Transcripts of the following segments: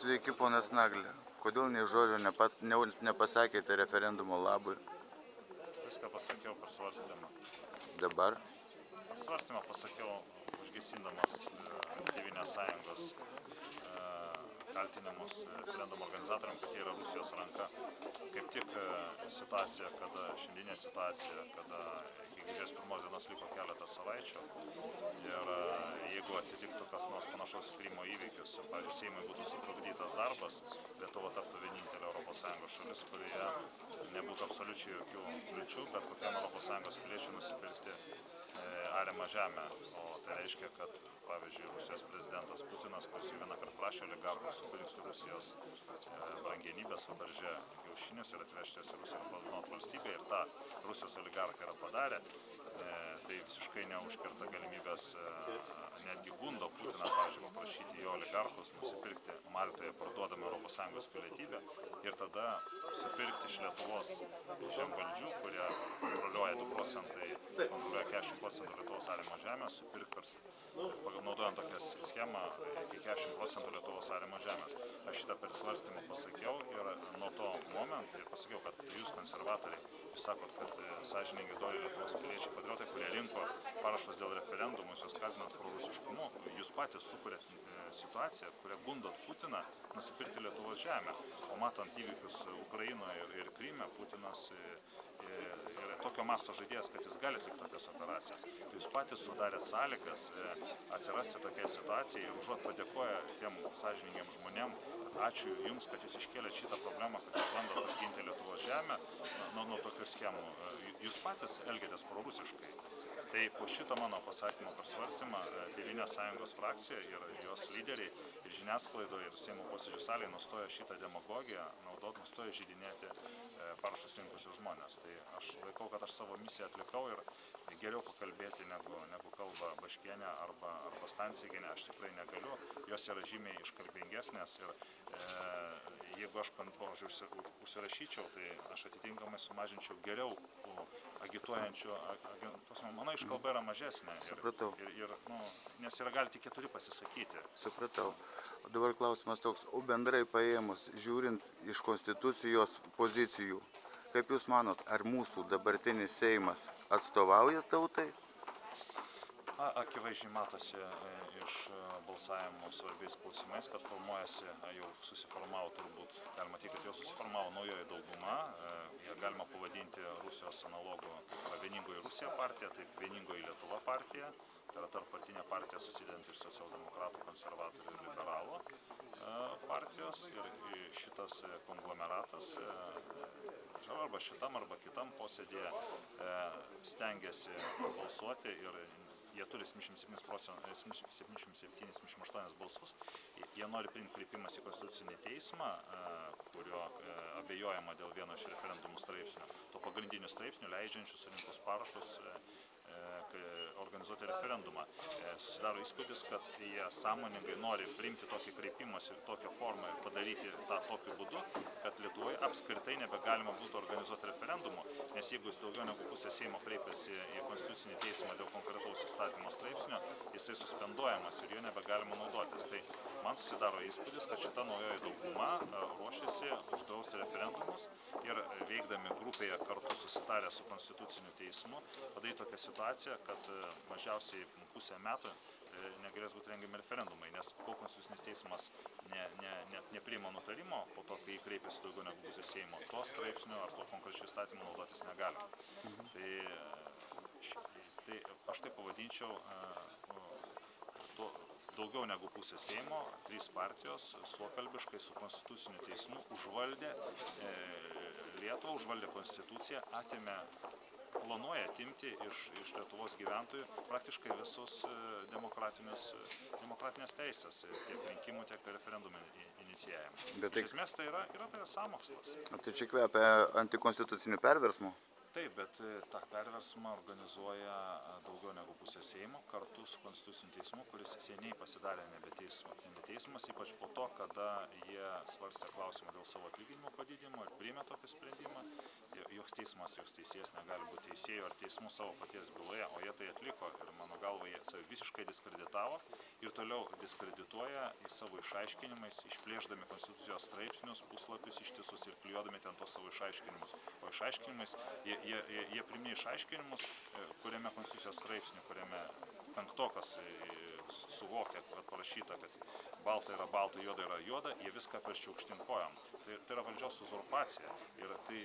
Sveiki, ponas Naglė. Kodėl nei žodžio nepasakėte referendumo labui? Viską pasakiau per svarstymą. Dabar? Per svarstymą pasakiau, užgesindamas Tėvynės sąjungos kaltinimus referendumo organizatoriam, kad jie yra Rusijos ranka. Kaip tik situacija, šiandienė situacija, kada iki gegužės 1 dienos liko keletas savaičių ir jeigu atsitiktų kas nors panašaus į Krymo įvykius, pavyzdžiui, Seimui būtų sutrukdytas darbas, Lietuva taptų vienintelė ES šalis, kurioje nebūtų absoliučiai jokių kliučių, bet kokiam ES piliečiui nusipirkti ariamą žemę. O tai reiškia, kad, pavyzdžiui, Rusijos prezidentas Putinas, kuris vieną kartą prašė oligarchų supirkti Rusijos brangenybės, Fabergė kiaušinius ir atvežti jas į Rusiją ir padovanoti valstybę, ir tą Rusijos oligarchai yra padarę, tai visiškai neužkerta galimybės, netgi gundo Putiną, pavyzdžiui, paprašyti jo oligarchus nusipirkti Maltoje parduodamą ES pilietybę ir tada supirkti iš Lietuvos žemvaldžių, kurie kontroliuoja 2 procentai, kontroliuoja 40% Lietuvos ariamo žemės, supirkti naudojant tokią schemą iki 40% Lietuvos ariamo žemės. Aš šitą per svarstymą pasakiau ir nuo to momento ir pasakiau, kad jūs konservatoriai, jūs sakot, kad sąžiningai dori Lietuvos piliečiai patriotai, kurie rinko parašus dėl referendumų, jūs kaltinat prorusiškumu, jūs patys sukūrėt situaciją, kuria gundot Putiną nusipirkti Lietuvos žemę. O matant įvykius Ukrainoje ir Kryme, Putinas yra tokio masto žaidėjas, kad jis gali atlikti tokias operacijas. Tai jūs patys sudarėt sąlygas atsirasti tokiai situacijai ir užuot padėkoja tiem sąžiningiem žmonėm, ačiū jums, kad jūs iškėlėt šitą problemą, kad jūs bandot apginti Lietuvos žemę nuo tokių schemų. Jūs patys elgiatės prorusiškai. Tai po šito mano pasakymo per svarstymą Tėvynės sąjungos frakcija ir jos lyderiai ir žiniasklaidoje ir Seimo posėdžių salėje nustoja šitą demagogiją naudoti, nustoja žydinėti parašus rinkusius žmonės. Tai aš laikau, kad aš savo misiją atlikau ir geriau pakalbėti negu kalba Baškienė arba Stancigienė, aš tikrai negaliu. Jos yra žymiai iškalbingesnės ir jeigu aš, pavyzdžiui, užsirašyčiau, tai aš atitinkamai sumažinčiau geriau agituojančių, mano iškalba yra mažesnė, nes gali tik 4 pasisakyti. Supratau. O dabar klausimas toks, o bendrai paėmus, žiūrint iš konstitucijos pozicijų, kaip jūs manot, ar mūsų dabartinis Seimas atstovauja tautai? Akivaizdžiai matosi iš balsavimo svarbiais klausimais, kad formuojasi, jau susiformavo turbūt, galima teikti, kad jau susiformavo naujoji dauguma, ją galima pavadinti Rusijos analogų kaip Vieningoji Rusija partija, taip Vieningoji Lietuva partija, tai yra tarppartinė partija susidedanti iš socialdemokratų, konservatorių ir liberalų partijos ir šitas konglomeratas arba šitam arba kitam posėdėje stengiasi balsuoti ir jie turi 77-78 balsus, jie nori priimti kreipimąsi į Konstitucinį teismą, kurio abejojama dėl vieno iš referendumų straipsnių, to pagrindinių straipsnių leidžiančių surinkus parašus organizuoti referendumą. Susidaro įspūdis, kad jie sąmoningai nori priimti tokį kreipimąsi ir tokią formą ir padaryti tą tokiu būdu, kad Lietuvoje apskritai nebegalima būtų organizuoti referendumų, nes jeigu jis daugiau negu pusė Seimo kreipiasi į Konstitucinį teismą dėl konkretaus įstatymo straipsnio, jisai suspenduojamas ir jo nebegalima naudotis. Tai man susidaro įspūdis, kad šita naujoji dauguma ruošiasi uždrausti referendumus ir veikdami grupėje kartu susitarę su Konstituciniu teismu padaryti tokią situaciją, kad mažiausiai pusę metų negalės būti rengiami referendumai, nes kol Konstitucinis teismas nepriima nutarimo, po to, kai kreipiasi daugiau negu pusė Seimo, to straipsnių ar to konkrečių įstatymų naudotis negalima. Tai aš tai pavadinčiau daugiau negu pusė Seimo, 3 partijos suokalbiškai su Konstituciniu teismu užvaldė Lietuvą, užvaldė Konstituciją, planuoja atimti iš Lietuvos gyventojų praktiškai visus demokratinės teisės, tiek rinkimų, tiek referendumų inicijavimą. Iš esmės tai yra sąmokslas. Tai čia kvepia antikonstituciniu perversmu? Taip, bet tą perversmą organizuoja daugiau negu pusė Seimo kartu su Konstituciniu teismu, kuris seniai pasidarė nebe teismas, ypač po to, kada jie svarstė klausimą dėl savo atlyginimo padidinimo ir priėmė tokį sprendimą. Joks teismas, joks teisėjas negali būti teisėjų ar teismų savo paties byloje, o jie tai atliko ir mano galva jie save visiškai diskreditavo ir toliau diskredituoja į savo išaiškinimais, išplėždami Konstitucijos straipsnius, puslapius ištisus ir klijuodami ten tos savo išaiškinimus. O išaiškinimais jie priminė išaiškinimus, kuriame Konstitucijos straipsnį, kuriame penktokas suvokia, kad parašyta, kad balta yra balta, juoda yra juoda, jie viską perščia aukštyn kojom. Tai yra valdžios uzurpacija ir tai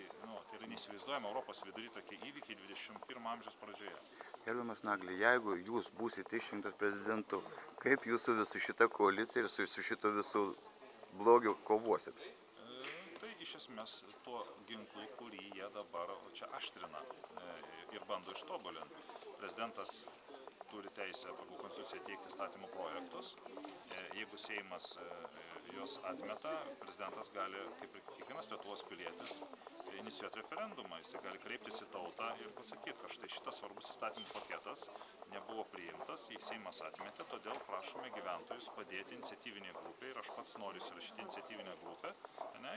yra neįsivaizduojama Europos vidury tokie įvykiai 21 amžiaus pradžioje. Gerbiamas Nagli, jeigu jūs būsite išrinktas prezidentu, kaip jūs su visu šita koalicija ir su šito visų blogiu kovosit? Tai iš esmės tuo ginklu, kurį jie dabar čia aštrina ir bando ištobulinti. Prezidentas turi teisę pagal Konstituciją teikti įstatymų projektus. Jeigu Seimas juos atmeta, prezidentas gali, kaip ir kiekvienas Lietuvos pilietis, inicijuoti referendumą. Jis gali kreiptis į tautą ir pasakyti, kad štai šitas svarbus įstatymų paketas nebuvo priimtas, jį Seimas atmetė, todėl prašome gyventojus padėti iniciatyviniai grupė ir aš pats noriu įsirašyti iniciatyvinę grupę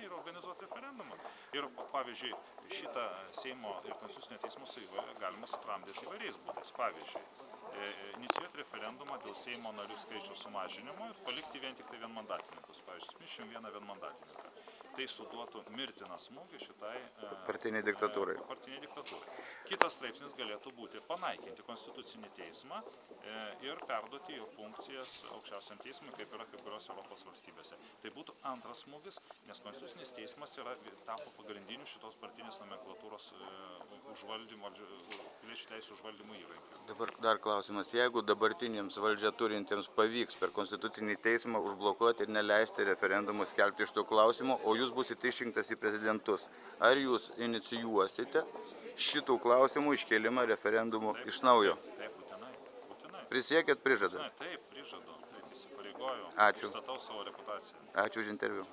ir organizuoti referendumą. Ir pavyzdžiui, šitą Seimo ir Konstitucinio teismo savivalę galima sutramdyti įvairiais būdais. Pavyzdžiui, inicijuoti referendumą dėl Seimo narių skaičiaus sumažinimo ir palikti vien tik tai vienmandatininkus, pavyzdžiui, 71 vienmandatininką. Tai suduotų mirtiną smūgį šitai partiniai diktatūrai. Kitas straipsnis galėtų būti panaikinti Konstitucinį teismą ir perduoti jo funkcijas aukščiausiam teismui, kaip yra kai kurios Europos valstybėse. Tai būtų antras smūgis, nes Konstitucinis teismas tapo pagrindiniu šitos partinės nomenklatūros piliečių teisų užvaldymo įrankiu. Dabar dar klausimas, jeigu dabartiniams valdžia turintiems pavyks per Konstitucinį teismą užblokuoti ir neleisti referendumų skelbti iš tų klausimų, o jūs būsite išrinktas į prezidentus, ar jūs inicijuosite šitų klausimų iškėlimą referendumų iš naujo? Taip, būtinai. Prisiekėt prižadą? Taip, prižadu, taip, įsipareigoju. Ačiū. Pristatau savo reputaciją. Ačiū už interviu.